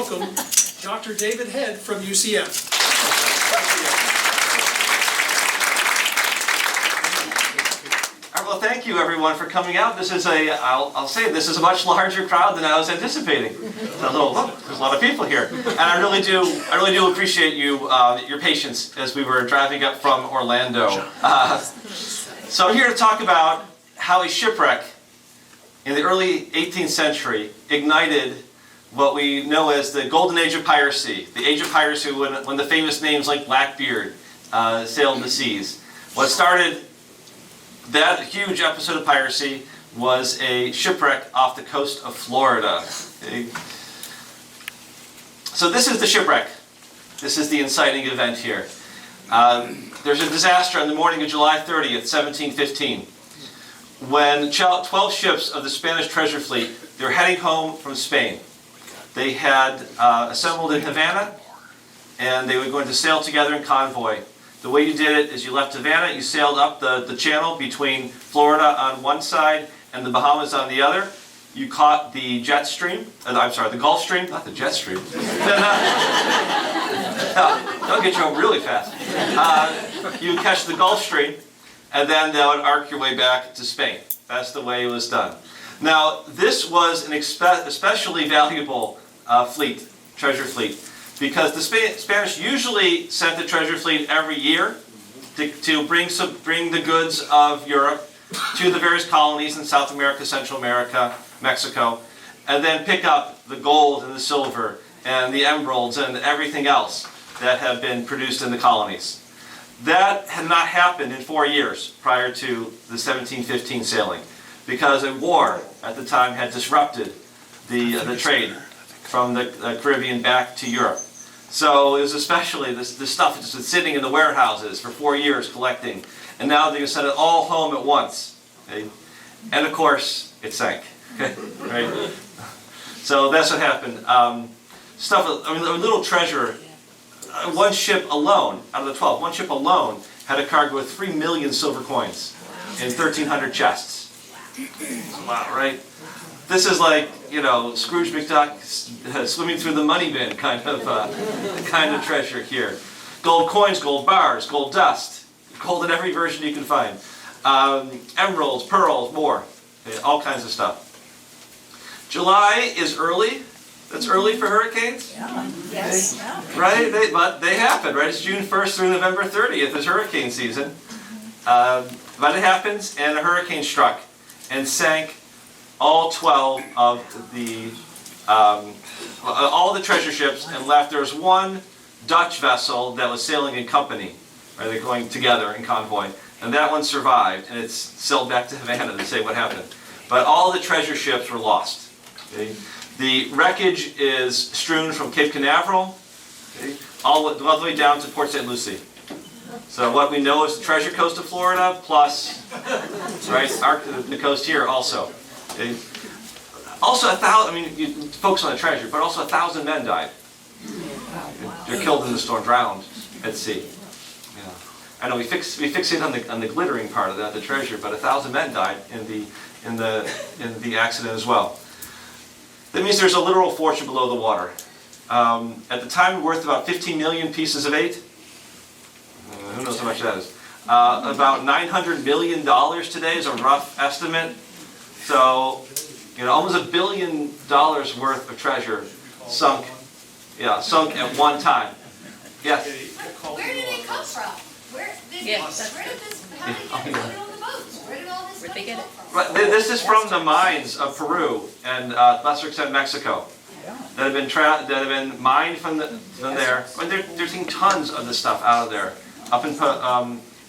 welcome Dr. David Head from UCF. Well, thank you everyone for coming out. This is I'll say this is a much larger crowd than I was anticipating. There's a lot of people here, and I really do appreciate your patience as we were driving up from Orlando. So I'm here to talk about how a shipwreck in the early 18th century ignited what we know as the golden age of piracy. The age of piracy when the famous names like Blackbeard sailed the seas. What started that huge episode of piracy was a shipwreck off the coast of Florida. Okay. So this is the shipwreck. This is the inciting event here. There's a disaster on the morning of July 30th, 1715, when 12 ships of the Spanish treasure fleet, they were heading home from Spain. They had assembled in Havana, and they were going to sail together in convoy. The way you did it is you left Havana, you sailed up the channel between Florida on one side and the Bahamas on the other. You caught the jet stream, the Gulf Stream, not the jet stream. They'll get you home really fast. You would catch the Gulf Stream, and then that would arc your way back to Spain. That's the way it was done. Now, this was an especially valuable treasure fleet, because the Spanish usually sent the treasure fleet every year to bring the goods of Europe to the various colonies in South America, Central America, Mexico, and then pick up the gold and the silver and the emeralds and everything else that have been produced in the colonies. That had not happened in 4 years prior to the 1715 sailing, because a war at the time had disrupted the trade from the Caribbean back to Europe. So it was especially this stuff that's been sitting in the warehouses for 4 years collecting, and now they're going to send it all home at once. Okay? And of course, it sank. Okay? Right? So that's what happened. A little treasure. One ship alone, out of the 12, one ship alone had a cargo of 3 million silver coins in 1,300 chests. Wow, right? This is like, Scrooge McDuck swimming through the money bin kind of treasure here. Gold coins, gold bars, gold dust, gold in every version you can find. Emeralds, pearls, more, all kinds of stuff. July is early. That's early for hurricanes? Yeah. Yes. Yeah. Right? But they happen, right? It's June 1st through November 30th is hurricane season. But it happens, and a hurricane struck and sank all 12 of all the treasure ships, and left. There was one Dutch vessel that was sailing in company. Right? They're going together in convoy. And that one survived, and it's sailed back to Havana to say what happened. But all the treasure ships were lost. Okay? The wreckage is strewn from Cape Canaveral, okay, all the way down to Port St. Lucie. So what we know is the treasure coast of Florida, plus the coast here also. Okay. Also, you focus on the treasure, but also 1,000 men died. They're killed in the storm, drowned at sea. Yeah. I know we fixate on the glittering part of that, the treasure, but 1,000 men died in the accident as well. That means there's a literal fortune below the water. At the time, worth about 15 million pieces of 8. Who knows how much that is? About $900 million today is a rough estimate. So, almost $1 billion worth of treasure sunk at one time. Yes? Where did they come from? How did they get loaded on the boats? Where did all this money come from? Right, this is from the mines of Peru and lesser extent Mexico that have been mined from there. They're taking tons of this stuff out of there. Up in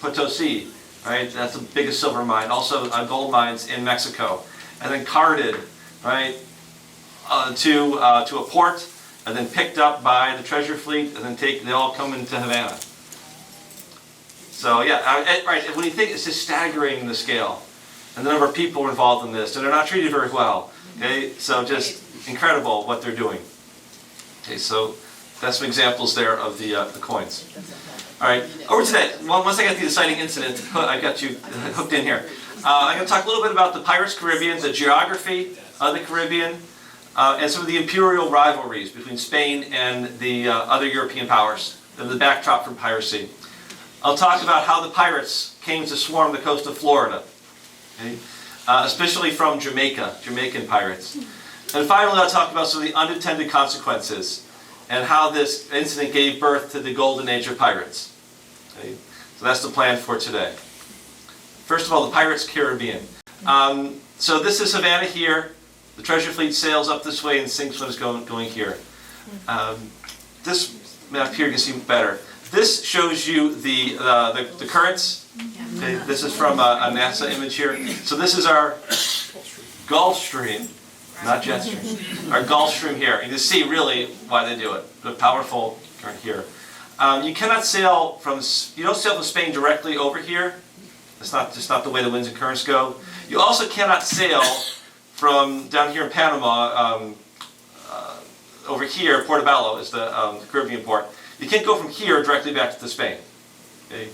Potosi, right? That's the biggest silver mine. Also gold mines in Mexico, and then carted, right, to a port, and then picked up by the treasure fleet, and then they all come into Havana. So right. When you think, it's just staggering the scale, and the number of people involved in this, and they're not treated very well. Okay, so just incredible what they're doing. Okay, so that's some examples there of the coins. All right, over to that. Once I get the exciting incident, I got you hooked in here. I'm going to talk a little bit about the Pirates Caribbean, the geography of the Caribbean, and some of the imperial rivalries between Spain and the other European powers, and the backdrop from piracy. I'll talk about how the pirates came to swarm the coast of Florida, okay? Especially from Jamaica, Jamaican pirates. And finally, I'll talk about some of the unintended consequences and how this incident gave birth to the golden age of pirates. Okay? So that's the plan for today. First of all, the Pirates Caribbean. So this is Havana here. The treasure fleet sails up this way and sinks when it's going here. This map here you can see better. This shows you the currents. Okay, this is from a NASA image here. So this is our Gulf Stream, not jet stream. Our Gulf Stream here. And you can see really why they do it. The powerful current here. You cannot sail from. You don't sail from Spain directly over here. It's just not the way the winds and currents go. You also cannot sail from down here in Panama, over here, Portobello is the Caribbean port. You can't go from here directly back to Spain. Okay?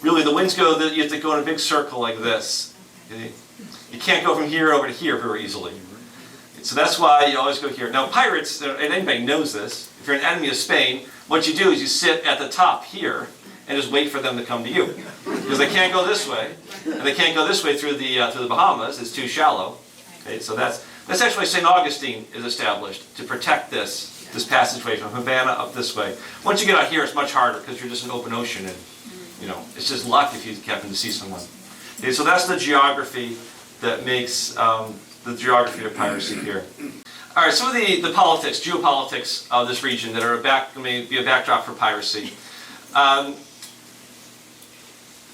Really, the winds go, you have to go in a big circle like this. Okay? You can't go from here over to here very easily. So that's why you always go here. Now pirates, and anybody knows this, if you're an enemy of Spain, what you do is you sit at the top here and just wait for them to come to you. Because they can't go this way, and they can't go this way through the Bahamas, it's too shallow. Okay, so that's actually St. Augustine is established to protect this passageway from Havana up this way. Once you get out here, it's much harder because you're just an open ocean, and it's just luck if you happen to see someone. Okay, so that's the geography that makes the geography of piracy here. All right, some of the politics, geopolitics of this region that are may be a backdrop for piracy.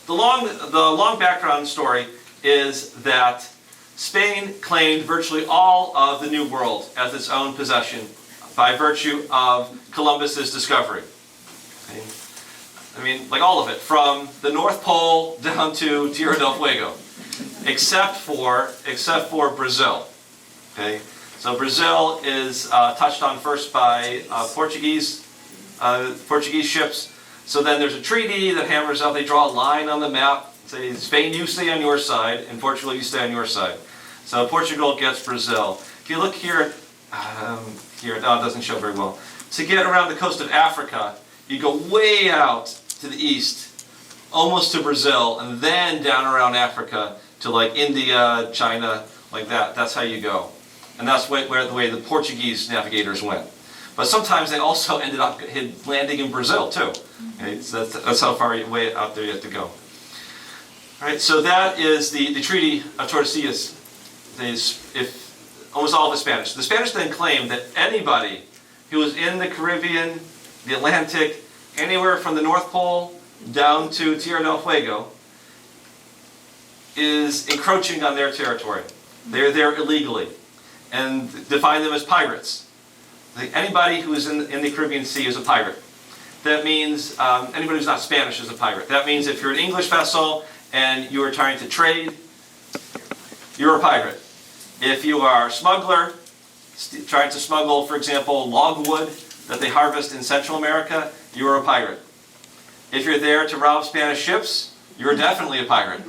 The long background story is that Spain claimed virtually all of the New World as its own possession by virtue of Columbus's discovery. Okay? I mean, like all of it, from the North Pole down to Tierra del Fuego, except for Brazil. Okay? So Brazil is touched on first by Portuguese ships. So then there's a treaty that hammers out, they draw a line on the map, say, Spain, you stay on your side, and Portugal, you stay on your side. So Portugal gets Brazil. If you look here, it doesn't show very well. To get around the coast of Africa, you go way out to the east, almost to Brazil, and then down around Africa to like India, China, like that. That's how you go. And that's the way the Portuguese navigators went. But sometimes they also ended up landing in Brazil too. Okay, so that's how far way out there you have to go. All right, so that is the Treaty of Tordesillas. Almost all of it Spanish. The Spanish then claimed that anybody who was in the Caribbean, the Atlantic, anywhere from the North Pole down to Tierra del Fuego is encroaching on their territory. They're there illegally, and define them as pirates. Anybody who is in the Caribbean Sea is a pirate. That means anybody who's not Spanish is a pirate. That means if you're an English vessel and you are trying to trade, you're a pirate. If you are a smuggler, trying to smuggle, for example, logwood that they harvest in Central America, you're a pirate. If you're there to rob Spanish ships, you're definitely a pirate.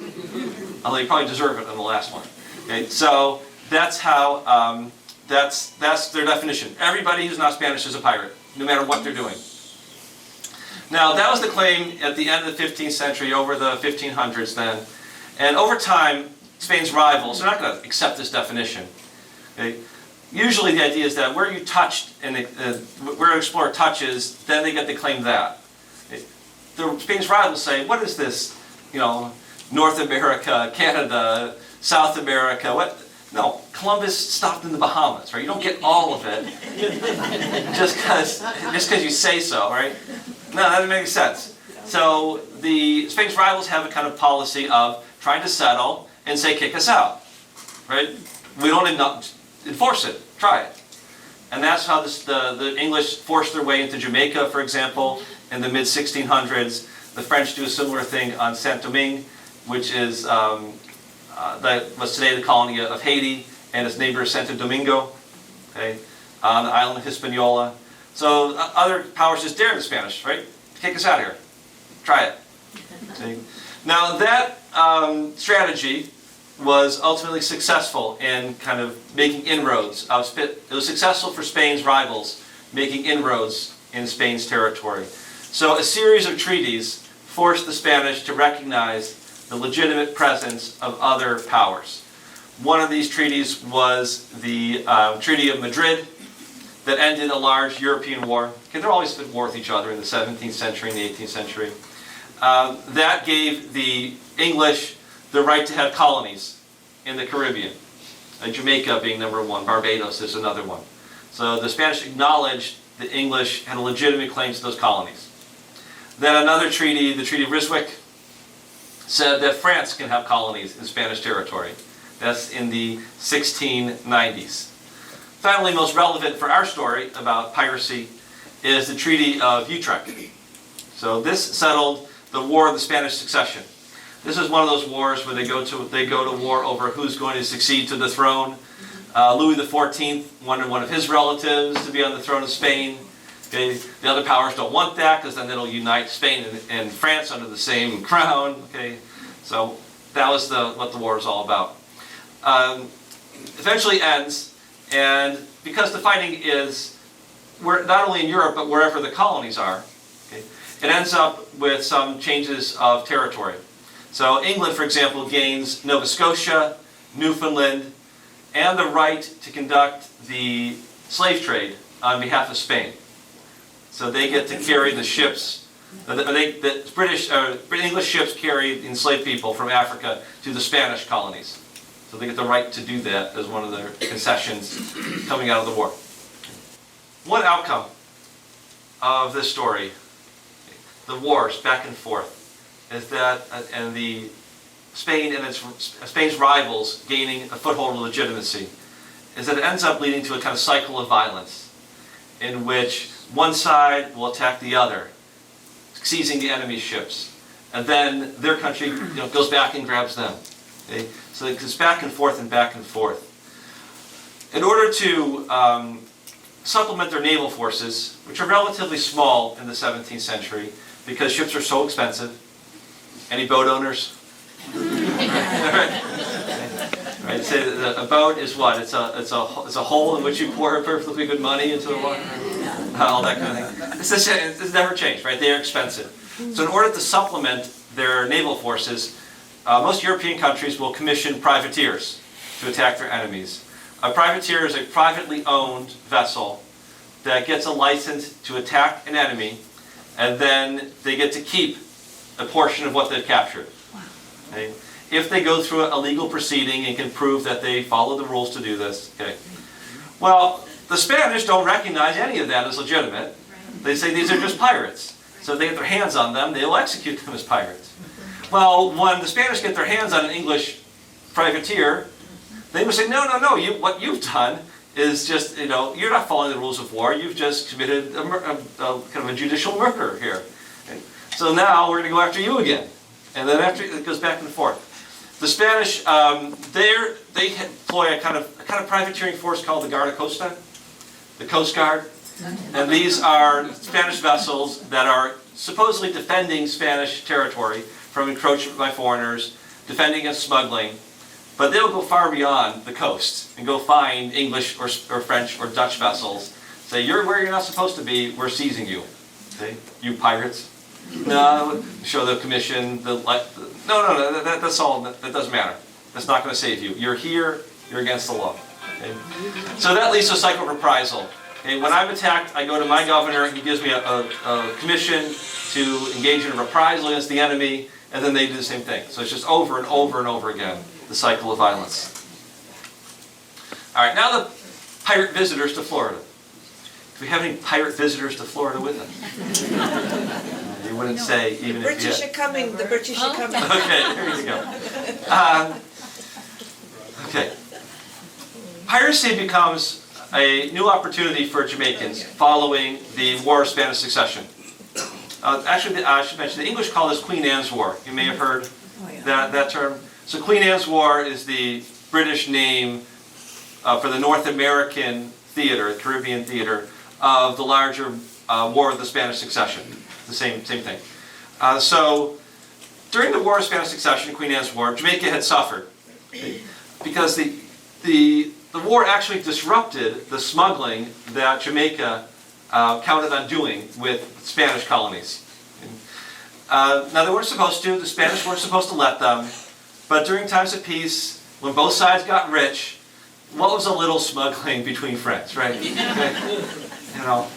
Although you probably deserve it on the last one. Okay, so that's how. That's their definition. Everybody who's not Spanish is a pirate, no matter what they're doing. Now, that was the claim at the end of the 15th century, over the 1500s then. And over time, Spain's rivals are not going to accept this definition. Okay? Usually the idea is that where you touched, and where an explorer touches, then they get to claim that. Spain's rivals say, what is this, North America, Canada, South America, what? No, Columbus stopped in the Bahamas, right? You don't get all of it just because you say so, right? No, that doesn't make sense. So the Spain's rivals have a kind of policy of trying to settle and say, kick us out, right? We don't enforce it, try it. And that's how the English forced their way into Jamaica, for example, in the mid-1600s. The French do a similar thing on Saint-Domingue, which is that was today the colony of Haiti, and its neighbor Santo Domingo, okay, on the island of Hispaniola. So other powers just dare the Spanish, right? Kick us out of here. Try it. Okay. Now that strategy was ultimately successful in kind of making inroads. It was successful for Spain's rivals making inroads in Spain's territory. So a series of treaties forced the Spanish to recognize the legitimate presence of other powers. One of these treaties was the Treaty of Madrid that ended a large European war. Okay, they're always at war with each other in the 17th century and the 18th century. That gave the English the right to have colonies in the Caribbean. Jamaica being number one, Barbados is another one. So the Spanish acknowledged the English had a legitimate claim to those colonies. Then another treaty, the Treaty of Ryswick, said that France can have colonies in Spanish territory. That's in the 1690s. Finally, most relevant for our story about piracy is the Treaty of Utrecht. So this settled the War of the Spanish Succession. This is one of those wars where they go to war over who's going to succeed to the throne. Louis XIV wanted one of his relatives to be on the throne of Spain. Okay. The other powers don't want that because then it'll unite Spain and France under the same crown. Okay. So that was what the war is all about. Eventually ends, and because the fighting is not only in Europe but wherever the colonies are, okay, it ends up with some changes of territory. So England, for example, gains Nova Scotia, Newfoundland, and the right to conduct the slave trade on behalf of Spain. So they get to carry the ships. The English ships carry enslaved people from Africa to the Spanish colonies. So they get the right to do that as one of their concessions coming out of the war. One outcome of this story, the wars back and forth, is that, and the Spain and Spain's rivals gaining a foothold of legitimacy, is that it ends up leading to a kind of cycle of violence in which one side will attack the other, seizing the enemy's ships, and then their country goes back and grabs them. Okay? So it goes back and forth and back and forth. In order to supplement their naval forces, which are relatively small in the 17th century, because ships are so expensive. Any boat owners? Right. So a boat is what? It's a hole in which you pour perfectly good money into the water. All that kind of thing. It's never changed, right? They are expensive. So in order to supplement their naval forces, most European countries will commission privateers to attack their enemies. A privateer is a privately owned vessel that gets a license to attack an enemy, and then they get to keep a portion of what they've captured. Okay? If they go through a legal proceeding and can prove that they follow the rules to do this. Okay. Well, the Spanish don't recognize any of that as legitimate. They say these are just pirates. So if they get their hands on them, they'll execute them as pirates. Well, when the Spanish get their hands on an English privateer, they would say, no, what you've done is just, you're not following the rules of war. You've just committed kind of a judicial murder here. Okay. So now we're going to go after you again. And then after it goes back and forth. The Spanish, they employ a kind of privateering force called the Guarda Costa, the Coast Guard. And these are Spanish vessels that are supposedly defending Spanish territory from encroachment by foreigners, defending against smuggling. But they'll go far beyond the coast and go find English or French or Dutch vessels. Say, you're where you're not supposed to be, we're seizing you. Okay? You pirates. No, show the commission, no, that's all, that doesn't matter. That's not going to save you. You're here, you're against the law. Okay? So that leads to a cycle of reprisal. Okay? When I'm attacked, I go to my governor, he gives me a commission to engage in a reprisal against the enemy, and then they do the same thing. So it's just over and over and over again, the cycle of violence. All right, now the pirate visitors to Florida. Do we have any pirate visitors to Florida with us? You wouldn't say even The if you British had. are coming, the British are coming. Okay, there you go. Okay. Piracy becomes a new opportunity for Jamaicans following the War of Spanish Succession. Actually, I should mention, the English call this Queen Anne's War. You may have heard that term. So Queen Anne's War is the British name for the North American theater, Caribbean theater, of the larger War of the Spanish Succession. The same thing. So during the War of Spanish Succession, Queen Anne's War, Jamaica had suffered Because the war actually disrupted the smuggling that Jamaica counted on doing with Spanish colonies. Now they weren't supposed to, the Spanish weren't supposed to let them, but during times of peace, when both sides got rich, what was a little smuggling between friends, right? You know,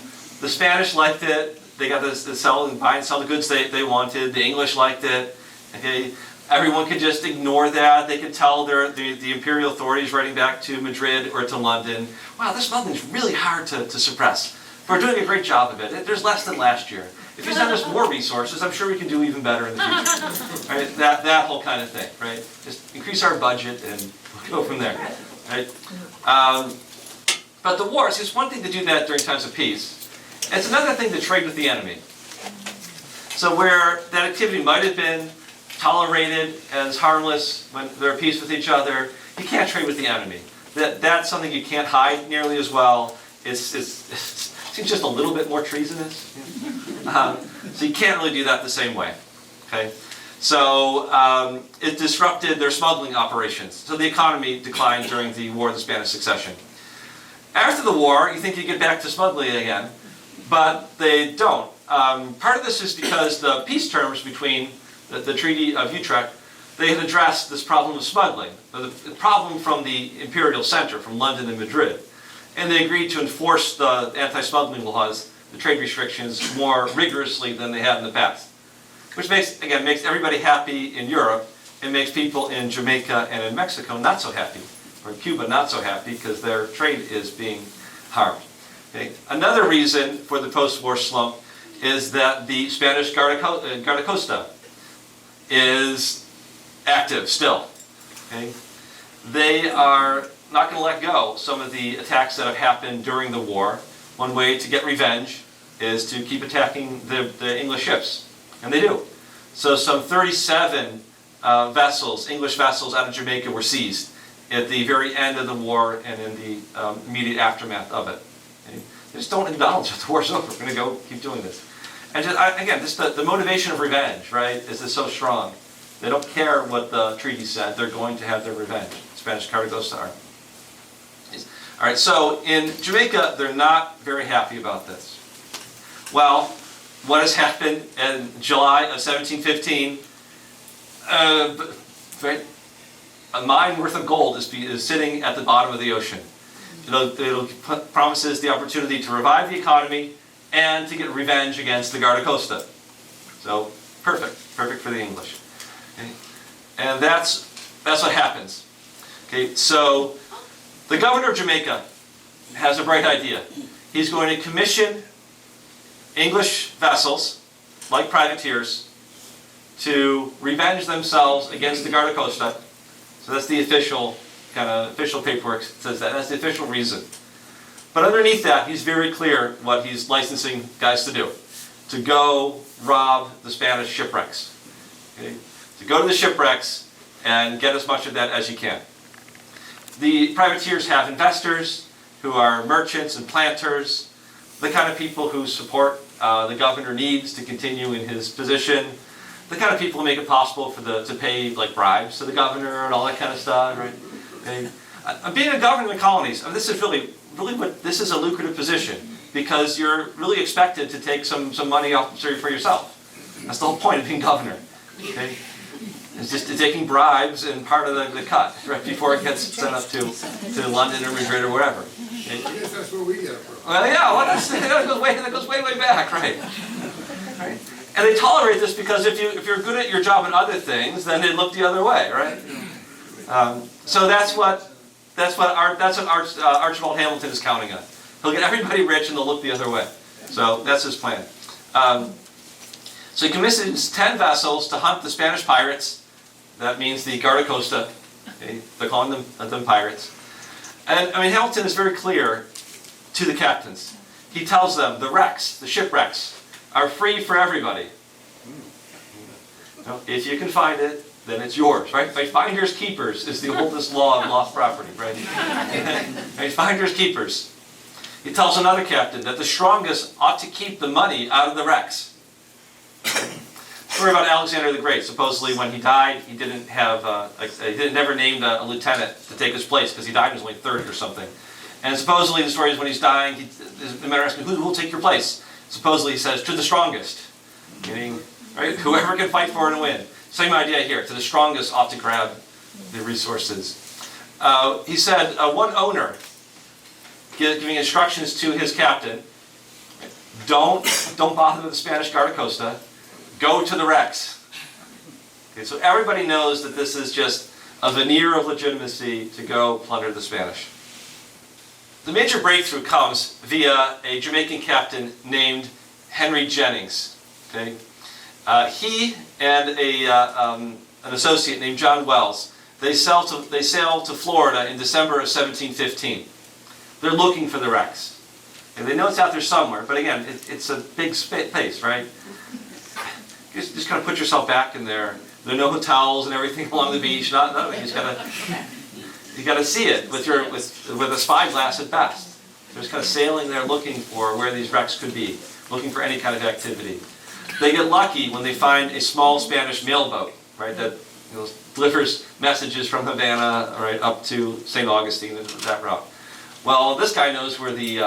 the Spanish liked it, they got to buy and sell the goods they wanted, the English liked it, okay? Everyone could just ignore that, they could tell the imperial authorities writing back to Madrid or to London, wow, this smuggling's really hard to suppress. We're doing a great job of it. There's less than last year. If you send us more resources, I'm sure we can do even better in the future. Right? That whole kind of thing, right? Just increase our budget and we'll go from there, right? But the wars, it's one thing to do that during times of peace. It's another thing to trade with the enemy. So where that activity might have been tolerated as harmless when they're at peace with each other, you can't trade with the enemy. That's something you can't hide nearly as well. It seems just a little bit more treasonous. So you can't really do that the same way. Okay? So it disrupted their smuggling operations. So the economy declined during the War of the Spanish Succession. After the war, you think you get back to smuggling again, but they don't. Part of this is because the peace terms between the Treaty of Utrecht, they had addressed this problem of smuggling, the problem from the imperial center, from London and Madrid. And they agreed to enforce the anti-smuggling laws, the trade restrictions, more rigorously than they had in the past. Which makes everybody happy in Europe, and makes people in Jamaica and in Mexico not so happy, or in Cuba not so happy, because their trade is being harmed. Okay? Another reason for the post-war slump is that the Spanish Guardacosta is active still. Okay? They are not going to let go some of the attacks that have happened during the war. One way to get revenge is to keep attacking the English ships, and they do. So some 37 vessels, English vessels out of Jamaica were seized at the very end of the war and in the immediate aftermath of it. Okay? They just don't acknowledge that the war's over. We're going to go keep doing this. And just, the motivation of revenge, right, is so strong. They don't care what the treaty said. They're going to have their revenge. Spanish Guardacosta are. All right, so in Jamaica, they're not very happy about this. Well, what has happened in July of 1715? A mine worth of gold is sitting at the bottom of the ocean. It promises the opportunity to revive the economy and to get revenge against the Guardacosta. So perfect for the English. Okay? And that's what happens. Okay, so the governor of Jamaica has a bright idea. He's going to commission English vessels, like privateers, to revenge themselves against the Guardacosta. So that's the official paperwork says that. That's the official reason. But underneath that, he's very clear what he's licensing guys to do. To go rob the Spanish shipwrecks. Okay? To go to the shipwrecks and get as much of that as you can. The privateers have investors who are merchants and planters, the kind of people who support the governor needs to continue in his position, the kind of people who make it possible to pay like bribes to the governor and all that kind of stuff, right? Okay. Being a governor in the colonies, this is really this is a lucrative position because you're really expected to take some money off for yourself. That's the whole point of being governor. Okay? It's just taking bribes and part of the cut, right, before it gets sent up to London or Madrid or wherever. I guess that's where we get it from. Well, yeah, that goes way back, right? Right? And they tolerate this because if you're good at your job and other things, then they look the other way, right? So that's what Archibald Hamilton is counting on. He'll get everybody rich and they'll look the other way. So that's his plan. So he commissions 10 vessels to hunt the Spanish pirates. That means the Guardacosta. Okay? They're calling them pirates. And Hamilton is very clear to the captains. He tells them the shipwrecks, are free for everybody. If you can find it, then it's yours, right? Finders keepers is the oldest law of lost property, right? Finders keepers. He tells another captain that the strongest ought to keep the money out of the wrecks. story about Alexander the Great. Supposedly, when he died, he didn't have, never named a lieutenant to take his place because he died when he was only 30 or something. And supposedly, the story is when he's dying, the men are asking, who will take your place? Supposedly, he says, to the strongest. Meaning, right, whoever can fight for it and win. Same idea here. To the strongest ought to grab the resources. He said, one owner giving instructions to his captain, don't bother with the Spanish Guardacosta. Go to the wrecks. Okay, so everybody knows that this is just a veneer of legitimacy to go plunder the Spanish. The major breakthrough comes via a Jamaican captain named Henry Jennings. Okay? He and an associate named John Wells, they sail to Florida in December of 1715. They're looking for the wrecks. And they know it's out there somewhere, but again, it's a big space, right? Just kind of put yourself back in there. There are no hotels and everything along the beach. You got to see it with a spyglass at best. They're just kind of sailing there, looking for where these wrecks could be, looking for any kind of activity. They get lucky when they find a small Spanish mailboat, right, that delivers messages from Havana, right, up to St. Augustine and that route. Well, this guy knows where the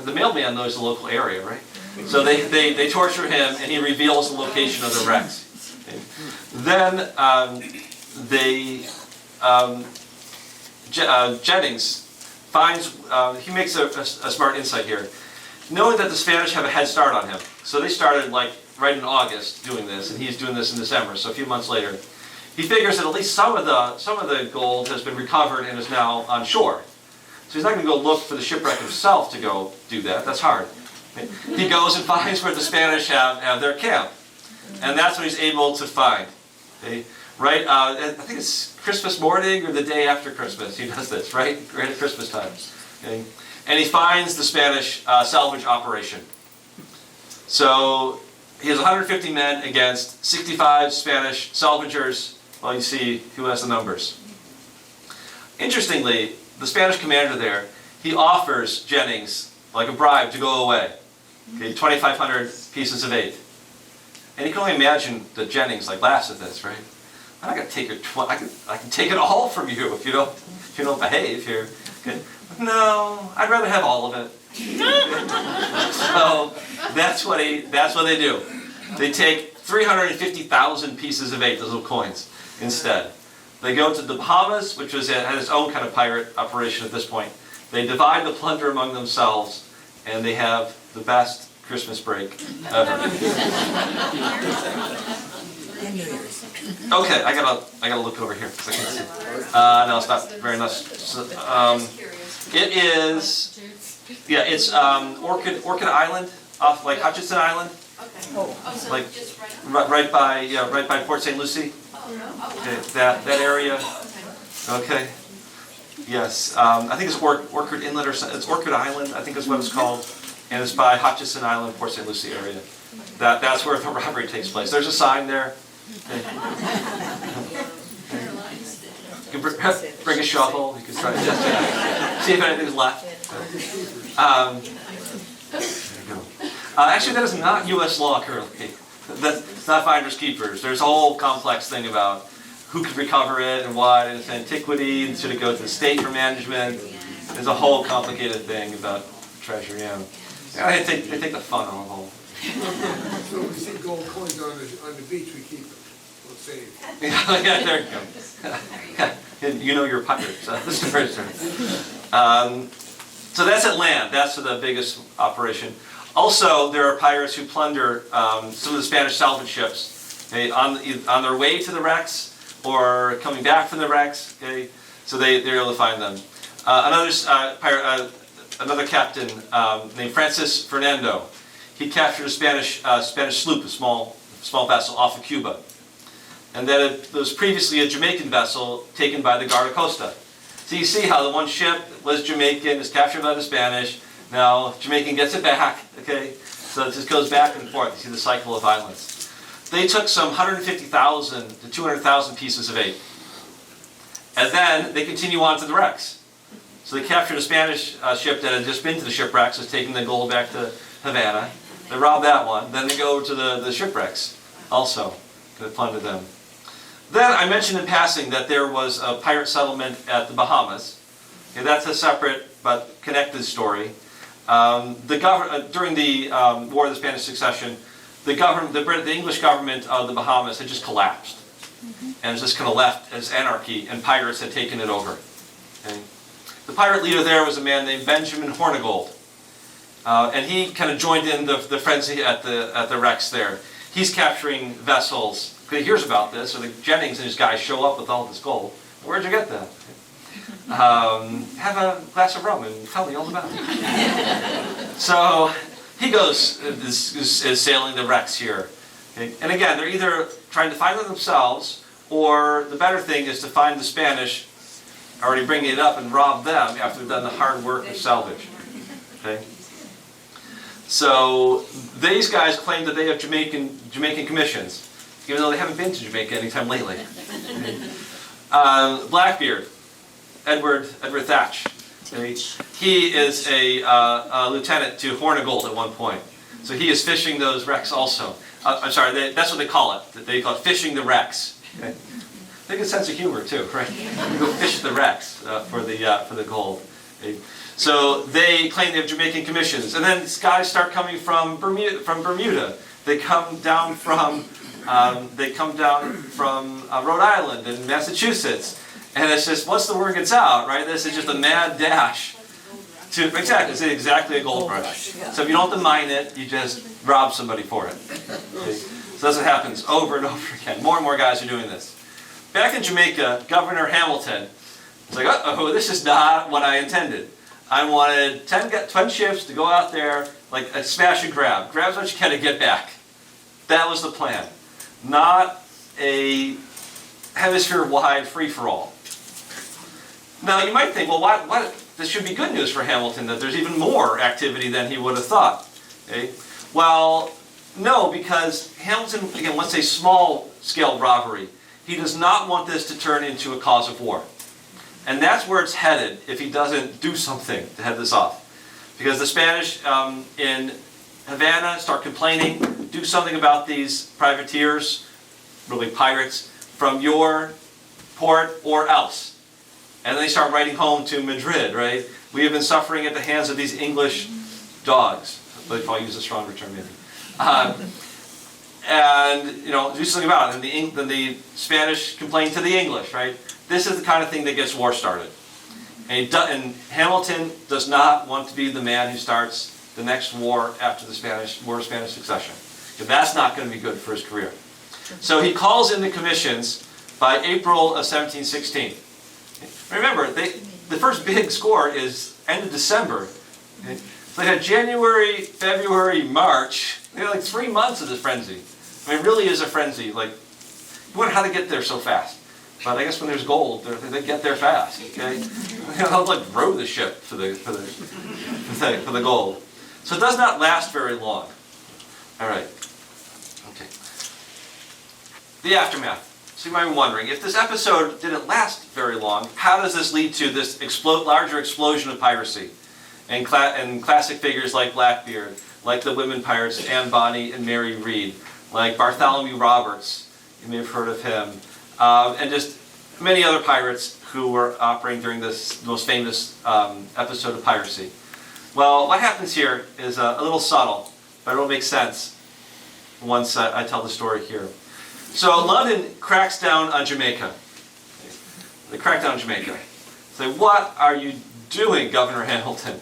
mailman knows the local area, right? So they torture him, and he reveals the location of the wrecks. Okay. Then Jennings finds, he makes a smart insight here. Knowing that the Spanish have a head start on him, so they started like right in August doing this, and he's doing this in December, so a few months later. He figures that at least some of the gold has been recovered and is now on shore. So he's not going to go look for the shipwreck himself to go do that. That's hard. He goes and finds where the Spanish have their camp. And that's what he's able to find. Okay? Right? I think it's Christmas morning or the day after Christmas he does this, right? Right at Christmas time. Okay? And he finds the Spanish salvage operation. So he has 150 men against 65 Spanish salvagers. Well, you see who has the numbers. Interestingly, the Spanish commander there, he offers Jennings like a bribe to go away. Okay, 2,500 pieces of eight. And you can only imagine that Jennings laughs at this, right? I'm not going to take your I can take it all from you if you don't behave here. Okay? No, I'd rather have all of it. So that's what they do. They take 350,000 pieces of eight, those little coins, instead. They go to the Bahamas, which had its own kind of pirate operation at this point. They divide the plunder among themselves, and they have the best Christmas break ever. Okay, I gotta look over here because I can't see. No, it's not very nice. It is, yeah, it's Orchid Island, off like Hutchinson Island. Okay. Oh, so Like, just right right by Port St. Lucie. Okay, that area. Okay. Yes, I think it's Orchid Inlet or something. It's Orchid Island, I think is what it's called, and it's by Hutchinson Island, Port St. Lucie area. That's where the robbery takes place. There's a sign there. Okay. You can bring a shovel. You can try to see if anything's left. There you go. Actually, that is not U.S. law currently. That's not finders keepers. There's a whole complex thing about who could recover it and what, and it's antiquity, and should it go to the state for management? There's a whole complicated thing about treasure, yeah. They take the fun on the whole. So we see gold coins on the beach, we keep them. We'll save. Yeah, there you go. You know your pirates. So that's at land. That's the biggest operation. Also, there are pirates who plunder some of the Spanish salvage ships, okay, on their way to the wrecks or coming back from the wrecks. Okay, so they're able to find them. Another captain named Francis Fernando. He captured a Spanish sloop, a small vessel off of Cuba, and then it was previously a Jamaican vessel taken by the Guardacosta. So you see how the one ship was Jamaican, is captured by the Spanish. Now Jamaican gets it back. Okay, so it just goes back and forth. You see the cycle of violence. They took some 150,000 to 200,000 pieces of eight, and then they continue on to the wrecks. So they captured a Spanish ship that had just been to the shipwrecks, was taking the gold back to Havana. They rob that one, then they go to the shipwrecks. also. Could have plundered them. Then I mentioned in passing that there was a pirate settlement at the Bahamas. Okay, that's a separate but connected story. During the War of the Spanish Succession, the English government of the Bahamas had just collapsed. And it was just kind of left as anarchy, and pirates had taken it over. Okay? The pirate leader there was a man named Benjamin Hornigold. And he kind of joined in the frenzy at the wrecks there. He's capturing vessels. He hears about this, so the Jennings and his guys show up with all this gold. Where'd you get that? Have a glass of rum and tell me all about it. So he goes, is sailing the wrecks here. Okay? And again, they're either trying to find them themselves, or the better thing is to find the Spanish, already bringing it up, and rob them after they've done the hard work of salvage. Okay? So these guys claim that they have Jamaican commissions, even though they haven't been to Jamaica anytime lately. Blackbeard, Edward Thatch. He is a lieutenant to Hornigold at one point. So he is fishing those wrecks also. I'm sorry, that's what they call it. They call it fishing the wrecks. Okay? They have a sense of humor too, right? You go fish the wrecks for the gold. Okay? So they claim they have Jamaican commissions, and then these guys start coming from Bermuda. They come down from Rhode Island and Massachusetts, and it's just once the word gets out, right? This is just a mad dash to it's exactly a gold rush. So if you don't have to mine it, you just rob somebody for it. Okay? So that's what happens over and over again. More and more guys are doing this. Back in Jamaica, Governor Hamilton was like, "Uh-oh, this is not what I intended. I wanted 10 ships to go out there, like a smash and grab. Grab as much as you can to get back." That was the plan. Not a hemisphere-wide free-for-all. Now, you might think, well, what? This should be good news for Hamilton, that there's even more activity than he would have thought. Okay? Well, no, because Hamilton, again, wants a small-scale robbery. He does not want this to turn into a cause of war. And that's where it's headed if he doesn't do something to head this off. Because the Spanish in Havana start complaining, do something about these privateers, really pirates, from your port or else. And then they start writing home to Madrid, right? We have been suffering at the hands of these English dogs. If I'll use a stronger term, maybe. And, do something about it. And then the Spanish complain to the English, right? This is the kind of thing that gets war started. And Hamilton does not want to be the man who starts the next war after the War of Spanish Succession. That's not going to be good for his career. So he calls in the commissions by April of 1716. Remember, the first big score is end of December. Okay? So they had January, February, March. They had like 3 months of this frenzy. I mean, it really is a frenzy. Like, you wonder how they get there so fast. But I guess when there's gold, they get there fast. Okay, they'll like row the ship for the gold. So it does not last very long. All right. Okay. The aftermath. So you might be wondering, if this episode didn't last very long, how does this lead to this larger explosion of piracy? And classic figures like Blackbeard, like the women pirates Anne Bonny and Mary Read, like Bartholomew Roberts, you may have heard of him, and just many other pirates who were operating during this most famous episode of piracy. Well, what happens here is a little subtle, but it'll make sense once I tell the story here. So London cracks down on Jamaica. They crack down on Jamaica. Say, what are you doing, Governor Hamilton?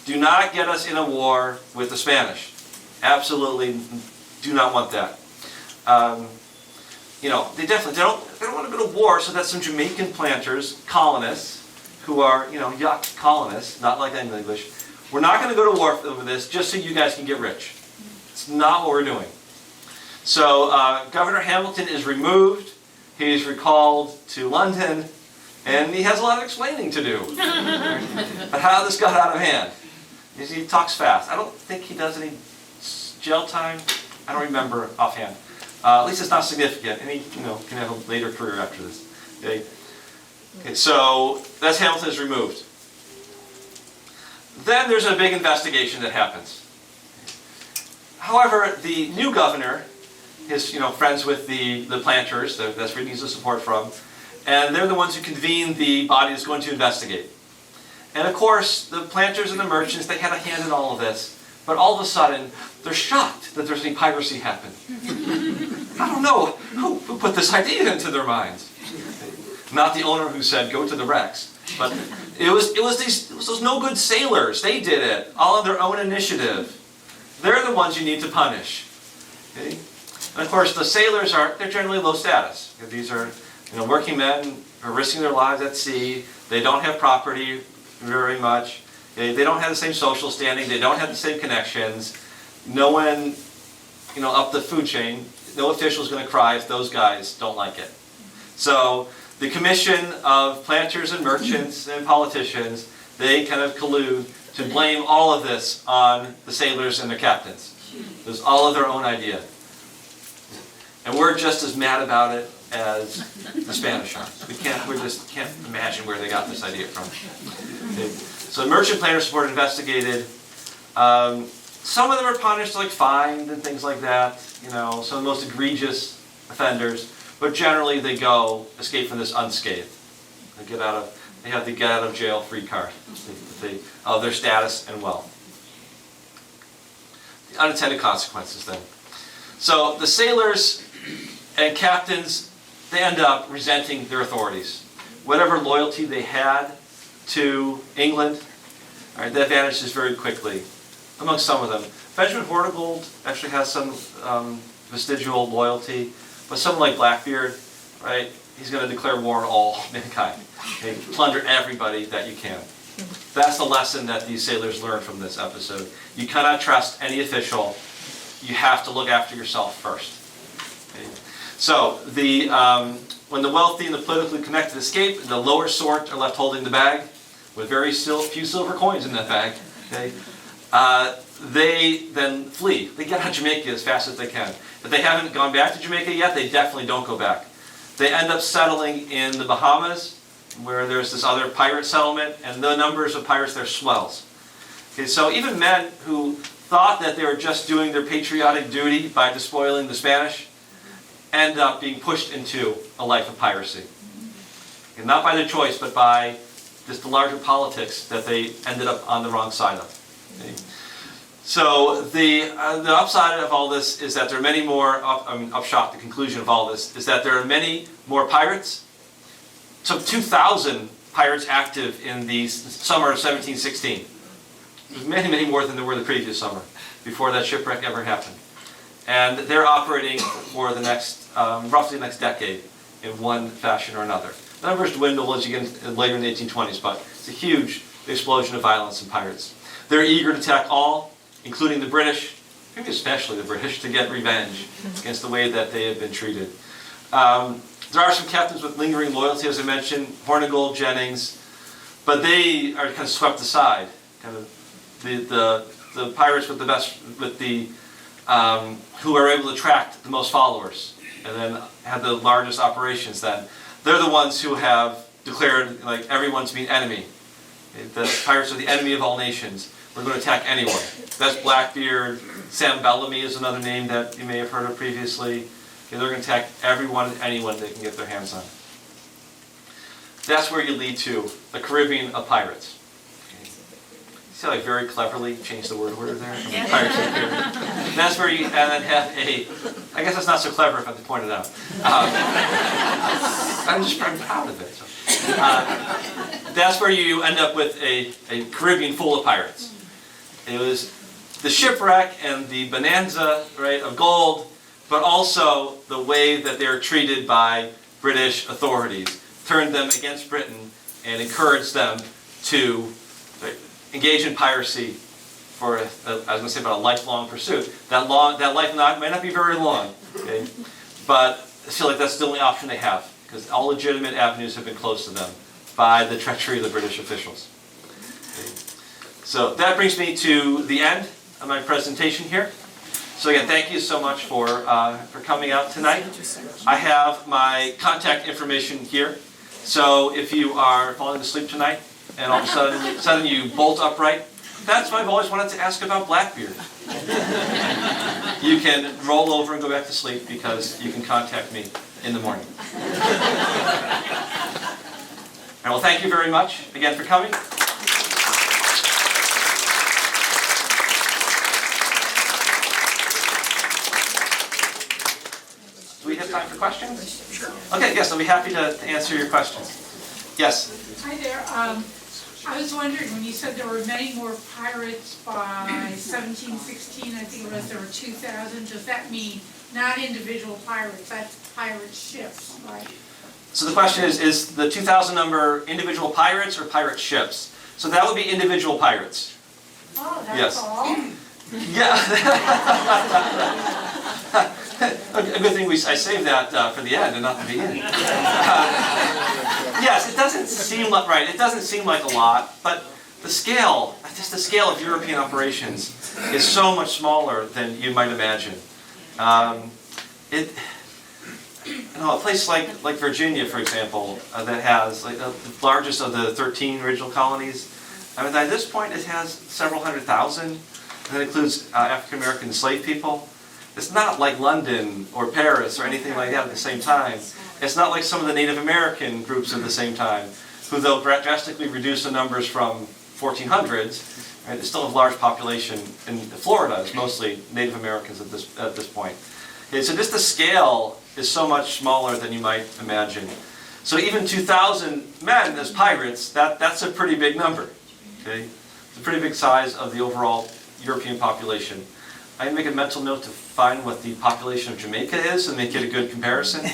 Do not get us in a war with the Spanish. Absolutely do not want that. They don't want to go to war so that some Jamaican planters, colonists, who are, yuck colonists, not like in English, we're not going to go to war over this just so you guys can get rich. It's not what we're doing. So Governor Hamilton is removed. He's recalled to London, and he has a lot of explaining to do about how this got out of hand. He talks fast. I don't think he does any jail time. I don't remember offhand. At least it's not significant, and he can have a later career after this. Okay, so that's Hamilton is removed. Then there's a big investigation that happens. However, the new governor, his friends with the planters, that's where he needs the support from, and they're the ones who convene the body that's going to investigate. And of course, the planters and the merchants, they had a hand in all of this, but all of a sudden, they're shocked that there's any piracy happen. I don't know who put this idea into their minds. Not the owner who said, go to the wrecks. But it was those no good sailors. They did it, all on their own initiative. They're the ones you need to punish. Okay? And of course, the sailors they're generally low status. These are working men who are risking their lives at sea. They don't have property very much. Okay? They don't have the same social standing. They don't have the same connections. No one, up the food chain, no official is going to cry if those guys don't like it. So the commission of planters and merchants and politicians, they kind of collude to blame all of this on the sailors and their captains. It was all of their own idea. And we're just as mad about it as the Spanish are. We just can't imagine where they got this idea from. Okay. So the merchant planters board investigated. Some of them are punished, like fined and things like that. Some of the most egregious offenders. But generally, they escape from this unscathed. They have the get out of jail free card of their status and wealth. The unintended consequences then. So the sailors and captains, they end up resenting their authorities. Whatever loyalty they had to England, that vanishes very quickly, among some of them. Benjamin Vortigern actually has some vestigial loyalty, but someone like Blackbeard, right, he's going to declare war on all mankind. Okay? Plunder everybody that you can. That's the lesson that these sailors learned from this episode. You cannot trust any official. You have to look after yourself first. Okay? So, when the wealthy and the politically connected escape, the lower sort are left holding the bag, with very few silver coins in that bag. Okay? They then flee. They get out of Jamaica as fast as they can. If they haven't gone back to Jamaica yet, they definitely don't go back. They end up settling in the Bahamas, where there's this other pirate settlement, and the numbers of pirates there swells. Okay, so even men who thought that they were just doing their patriotic duty by despoiling the Spanish end up being pushed into a life of piracy. And not by their choice, but by just the larger politics that they ended up on the wrong side of. Okay? So the upside of all this is that there are many more, upshot, the conclusion of all this, is that there are many more pirates. So 2,000 pirates active in the summer of 1716. There's many, many more than there were the previous summer, before that shipwreck ever happened. And they're operating for the next, roughly the next decade, in one fashion or another. The numbers dwindle as you get later in the 1820s, but it's a huge explosion of violence in pirates. They're eager to attack all, including the British, maybe especially the British, to get revenge against the way that they had been treated. There are some captains with lingering loyalty, as I mentioned, Hornigold, Jennings, but they are kind of swept aside. Kind of the pirates with the best, who are able to attract the most followers, and then have the largest operations. Then they're the ones who have declared like everyone to be an enemy. The pirates are the enemy of all nations. We're going to attack anyone. That's Blackbeard. Sam Bellamy is another name that you may have heard of previously. They're going to attack everyone and anyone they can get their hands on. That's where you lead to the Caribbean of pirates. Okay. See how I very cleverly changed the word order there? From pirates to the Caribbean. That's where you and then have I guess that's not so clever if I have to point it out. I'm proud of it. So. That's where you end up with a Caribbean full of pirates. It was the shipwreck and the bonanza, right, of gold, but also the way that they're treated by British authorities turned them against Britain and encouraged them to engage in piracy for, I was going to say, about a lifelong pursuit. That life may not be very long, okay? But I feel like that's the only option they have, because all legitimate avenues have been closed to them by the treachery of the British officials. Okay. So that brings me to the end of my presentation here. So again, thank you so much for coming out tonight. I have my contact information here. So if you are falling asleep tonight and all of a sudden you bolt upright, that's why I've always wanted to ask about Blackbeard. you can roll over and go back to sleep because you can contact me in the morning. And well, thank you very much again for coming. Do we have time for questions? Sure. Okay, yes, I'll be happy to answer your questions. Yes? Hi there. I was wondering, when you said there were many more pirates by 1716, I think it was, there were 2,000, does that mean not individual pirates, that's pirate ships, right? So the question is the 2,000 number individual pirates or pirate ships? So that would be individual pirates. Oh, Yes. that's all? Yeah. A good thing I saved that for the end and not the beginning. Yes, it doesn't seem like, right, it doesn't seem like a lot, but the scale, just the scale of European operations is so much smaller than you might imagine. A place like Virginia, for example, that has like the largest of the 13 original colonies, I mean, at this point it has several 100,000, and that includes African American enslaved people. It's not like London or Paris or anything like that at the same time. It's not like some of the Native American groups at the same time, who though drastically reduced the numbers from 1400s, right, they still have a large population in Florida. It's mostly Native Americans at this point. Okay, so just the scale is so much smaller than you might imagine. So even 2,000 men as pirates, that's a pretty big number. Okay, it's a pretty big size of the overall European population. I make a mental note to find what the population of Jamaica is and make it a good comparison.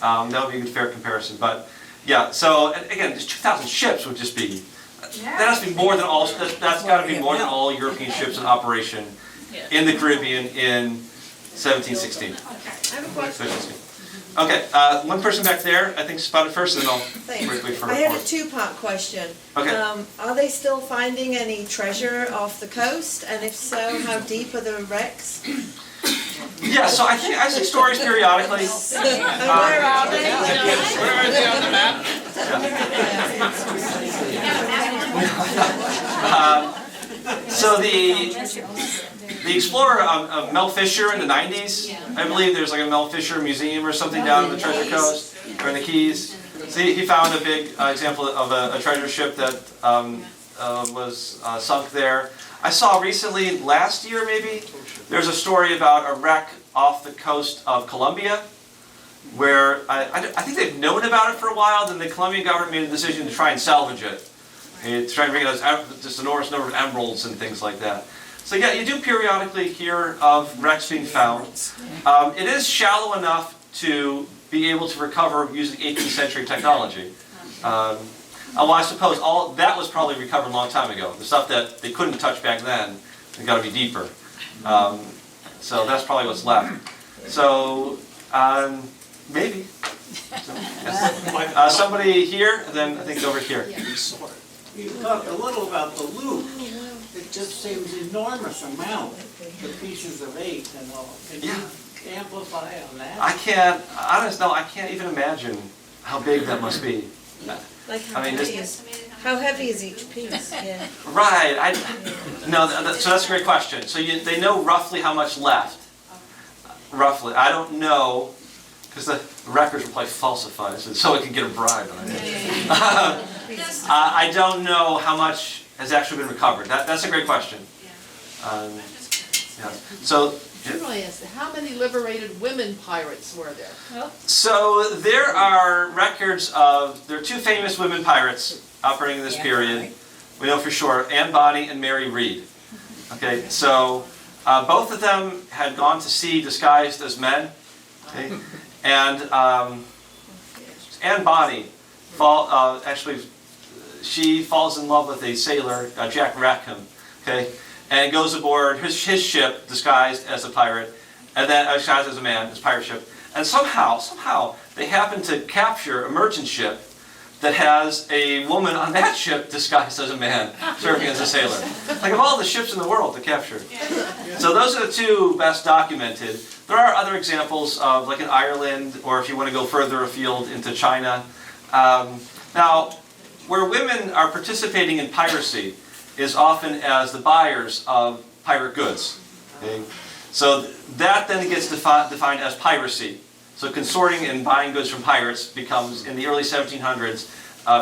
That would be a good fair comparison. But yeah, so and again, just 2,000 ships would just be, that has to be more than all, that's got to be more than all European ships in operation in the Caribbean in 1716. Okay. I have a question. Okay, one person back there, I think spotted first, and then I'll wait for I had a report. two-part question. Okay. Are they still finding any treasure off the coast? And if so, how deep are the wrecks? Yeah, so I see stories periodically. And where are they? Where are they on the map? So the explorer Mel Fisher in the 90s, I believe there's like a Mel Fisher museum or something down on the Treasure Coast or in the Keys. So he found a big example of a treasure ship that was sunk there. I saw recently, last year maybe, there's a story about a wreck off the coast of Colombia, where I think they've known about it for a while. Then the Colombian government made a decision to try and salvage it, to try and bring it as this enormous number of emeralds and things like that. So yeah, you do periodically hear of wrecks being found. It is shallow enough to be able to recover using 18th century technology. Well, I suppose all that was probably recovered a long time ago. The stuff that they couldn't touch back then, it's got to be deeper. So that's probably what's left. So maybe. So, yes. Somebody here, and then I think over here. You talked a little about the loot. It just seems enormous amount, the pieces of 8 and all. Can you amplify on that? I can't. Honest, no, I can't even imagine how big that must be. Like I mean, how heavy is each piece? Yeah. Right. No. So that's a great question. So they know roughly how much left. Roughly. I don't know, because the records were probably falsified, so it could get a bribe. I don't know how much has actually been recovered. That's a great question. Yeah. So. Generally, how many liberated women pirates were there? So there are records of, there are 2 famous women pirates operating in this period. We know for sure, Anne Bonny and Mary Read. Okay, so both of them had gone to sea disguised as men. Okay, and Anne Bonny, she falls in love with a sailor, Jack Rackham. Okay. And goes aboard his ship disguised as a pirate, and then disguised as a man, his pirate ship. And somehow they happen to capture a merchant ship that has a woman on that ship disguised as a man, serving as a sailor. Like of all the ships in the world to capture. So those are the 2 best documented. There are other examples of, like in Ireland, or if you want to go further afield into China. Now, where women are participating in piracy is often as the buyers of pirate goods. Okay? So that then gets defined as piracy. So consorting and buying goods from pirates becomes, in the early 1700s,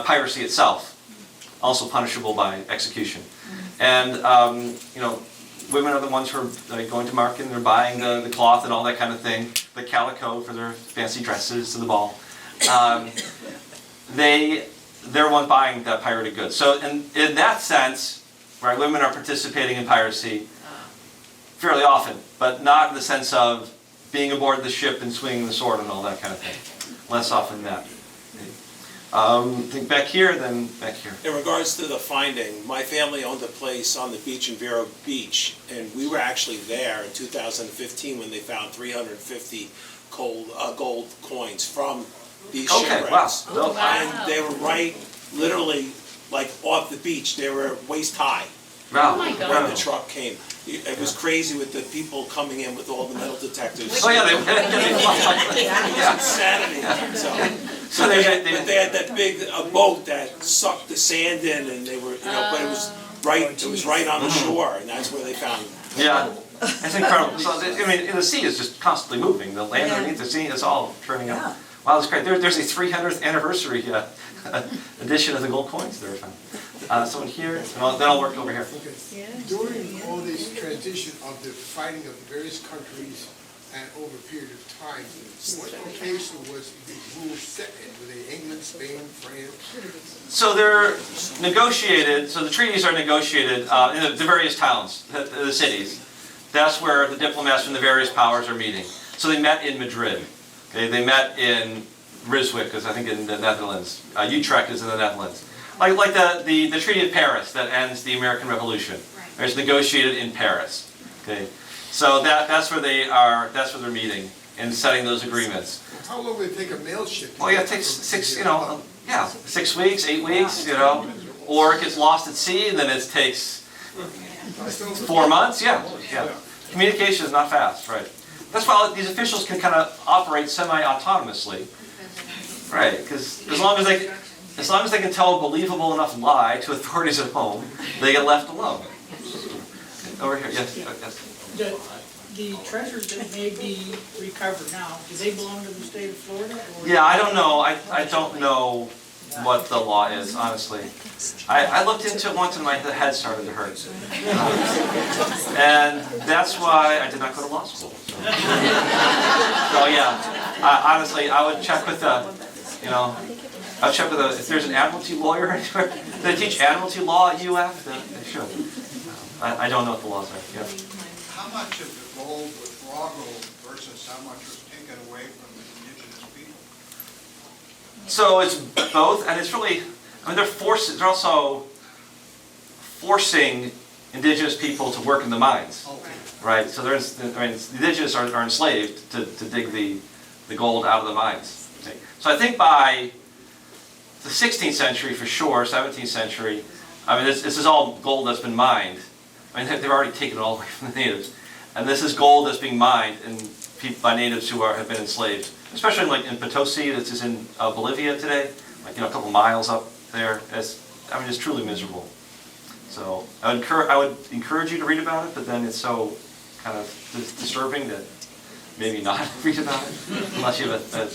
piracy itself, also punishable by execution. And women are the ones who are going to market and they're buying the cloth and all that kind of thing, the calico for their fancy dresses to the ball. They're one buying that pirated goods. So in that sense, right, women are participating in piracy fairly often, but not in the sense of being aboard the ship and swinging the sword and all that kind of thing. Less often than that. Think back here, then back here. In regards to the finding, my family owned a place on the beach in Vero Beach, and we were actually there in 2015 when they found 350 gold coins from these shipwrecks. Wow. And they were right, literally, like off the beach. They were waist high Wow. when the truck came. It was crazy with the people coming in with all the metal detectors. Oh yeah, It's insanity. So they had that big boat that sucked the sand in, and they were, but it was right on the shore, and that's where they found. Yeah, it's incredible. So the sea is just constantly moving. The land underneath the sea is all turning up. Wow, that's great. There's a 300th anniversary edition of the gold coins that were found. Someone here, and then I'll work over here. Okay. During all this transition of the fighting of the various countries and over a period of time, what location was the rule set in? Were they England, Spain, France? So they're negotiated, so the treaties are negotiated in the various towns, the cities. That's where the diplomats from the various powers are meeting. So they met in Madrid. Okay? They met in Ryswyk, is I think in the Netherlands. Utrecht is in the Netherlands. Like the Treaty of Paris that ends the American Revolution. It's negotiated in Paris. Okay? So that's where they are. That's where they're meeting and setting those agreements. How long would it take a mail ship? Well, yeah, it takes 6 weeks, 8 weeks, or it gets lost at sea, and then it takes 4 months. Yeah. Communication is not fast, right? That's why these officials can kind of operate semi-autonomously, right? Because as long as they can tell a believable enough lie to authorities at home, they get left alone. Over here, yes. The treasures that may be recovered now, do they belong to the state of Florida? Or Yeah, I don't know. I don't know what the law is, honestly. I looked into it once and my head started to hurt. And that's why I did not go to law school. So yeah, honestly, I would check with if there's an admiralty lawyer anywhere. Do they teach admiralty law at UF? They should. I don't know what the laws are. Yeah. How much of the gold was raw gold versus how much was taken away from the indigenous people? So it's both, and it's really, they're also forcing indigenous people to work in the mines, right? So the indigenous are enslaved to dig the gold out of the mines. Okay? So I think by the 16th century for sure, 17th century, this is all gold that's been mined. They've already taken it all away from the natives. And this is gold that's being mined by natives who have been enslaved. Especially in Potosi, this is in Bolivia today, a couple miles up there. It's truly miserable. So I would encourage you to read about it, but then it's so kind of disturbing that maybe not read about it, unless you have a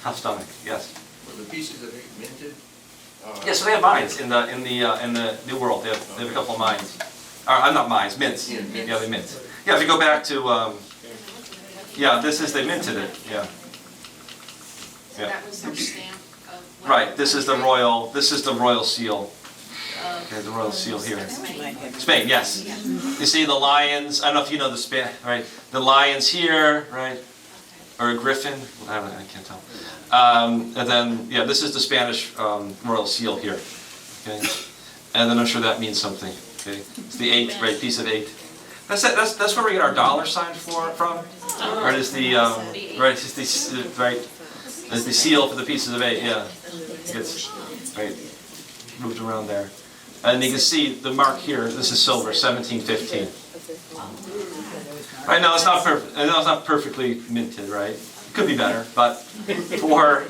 tough stomach. Yes? Were the pieces of eight minted? Yeah, so they have mines in the New World. They have a couple of mines. Not mines, mints. Yeah, they mint. Yeah, if you go back to, they minted it. Yeah. So that was their stamp of. Right. This is the royal seal. Okay, the royal seal here. Spain, yes. You see the lions. I don't know if you know the Spain, right? The lions here, right? Or a griffin. I can't tell. And then, this is the Spanish royal seal here. Okay. And then I'm sure that means something. Okay. It's the 8, right? Piece of 8. That's where we get our dollar sign from. Right? It's the right. It's the seal for the pieces of 8. Yeah. It's right. Moved around there. And you can see the mark here. This is silver, 1715. Right now, it's not perfectly minted, right? It could be better, but for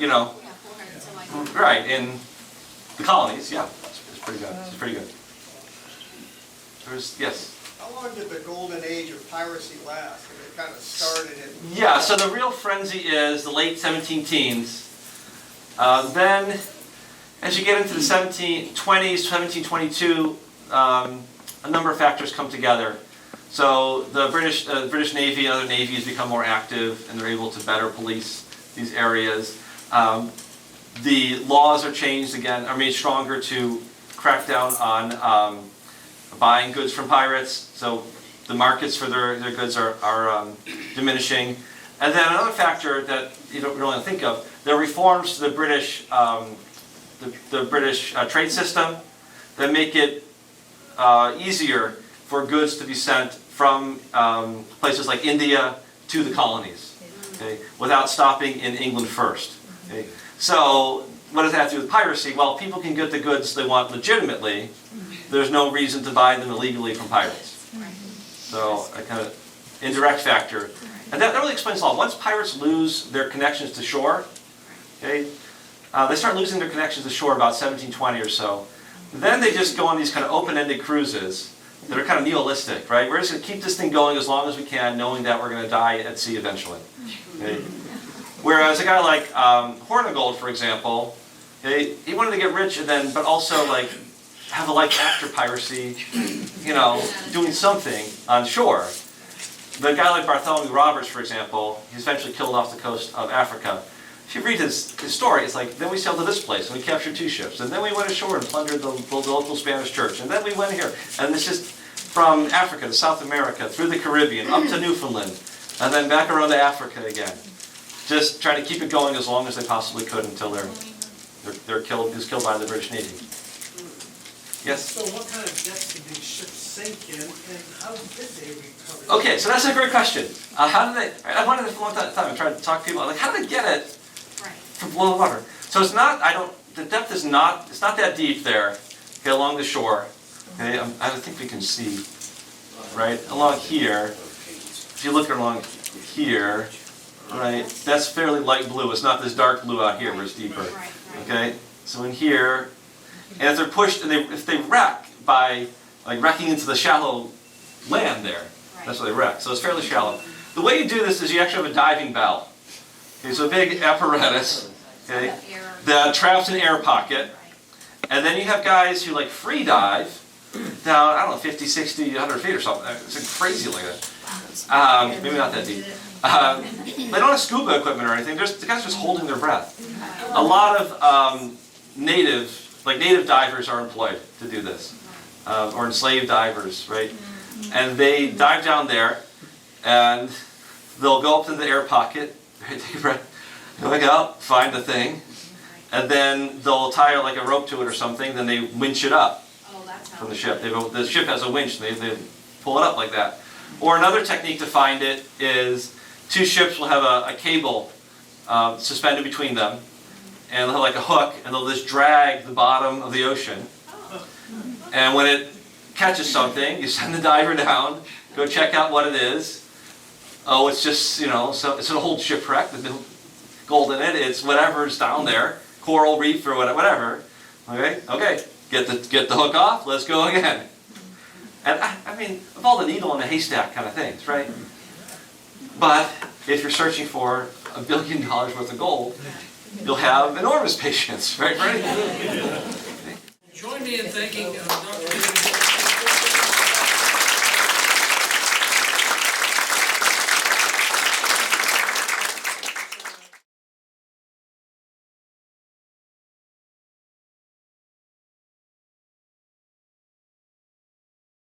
right in the colonies, yeah, it's pretty good. It's pretty good. Yes. How long did the golden age of piracy last? And it kind of started in... Yeah, so the real frenzy is the late 17 teens. Then, as you get into the 1720s, 1722, a number of factors come together. So the British Navy and other navies become more active, and they're able to better police these areas. The laws are changed again, are made stronger to crack down on buying goods from pirates. So the markets for their goods are diminishing. And then another factor that you don't really think of, there are reforms to the British trade system that make it easier for goods to be sent from places like India to the colonies, okay, without stopping in England first. Okay. So what does that have to do with piracy? Well, people can get the goods they want legitimately. There's no reason to buy them illegally from pirates. So a kind of indirect factor. And that really explains a lot. Once pirates lose their connections to shore, okay, they start losing their connections to shore about 1720 or so. Then they just go on these kind of open-ended cruises that are kind of nihilistic, right? We're just going to keep this thing going as long as we can, knowing that we're going to die at sea eventually. Okay? Whereas a guy like Hornigold, for example, okay, he wanted to get rich and then, but also like have a life after piracy, you know, doing something on shore. The guy like Bartholomew Roberts, for example, he's eventually killed off the coast of Africa. If you read his story, it's like, then we sailed to this place, and we captured 2 ships, and then we went ashore and plundered the local Spanish church, and then we went here. And it's just from Africa to South America, through the Caribbean, up to Newfoundland, and then back around to Africa again. Just trying to keep it going as long as they possibly could until they're killed. He was killed by the British Navy. Yes? So what kind of depth did these ships sink in, and how did they recover? Okay, so that's a great question. How did they, I wanted to, for a long time, I tried to talk to people, like, how did they get it from below the water? So it's not, the depth is not, it's not that deep there, okay, along the shore. Okay, I think we can see, right, along here, if you look along here, right, that's fairly light blue. It's not this dark blue out here where it's deeper. Okay, so in here, and if they're pushed, and if they wreck by like wrecking into the shallow land there, that's what they wreck. So it's fairly shallow. The way you do this is you actually have a diving bell. Okay, so a big apparatus, okay, that traps an air pocket, and then you have guys who like free dive down, I don't know, 50, 60, 100 feet or something. It's like crazy like that. Maybe not that deep. They don't have scuba equipment or anything. The guys are just holding their breath. A lot of native divers are employed to do this, or enslaved divers, right? And they dive down there, and they'll go up to the air pocket, take a breath, go back out, find the thing, and then they'll tie like a rope to it or something. Then they winch it up from the ship. The ship has a winch, and they pull it up like that. Or another technique to find it is 2 ships will have a cable suspended between them, and they'll have like a hook, and they'll just drag the bottom of the ocean. And when it catches something, you send the diver down, go check out what it is. Oh, it's just, you know, so it's an old shipwreck, there's no gold in it, it's whatever's down there, coral reef or whatever. Okay, get the hook off, let's go again. And I mean, of all the needle in the haystack kind of things, right? But if you're searching for $1 billion worth of gold, you'll have enormous patience, right? Join me in thanking Dr.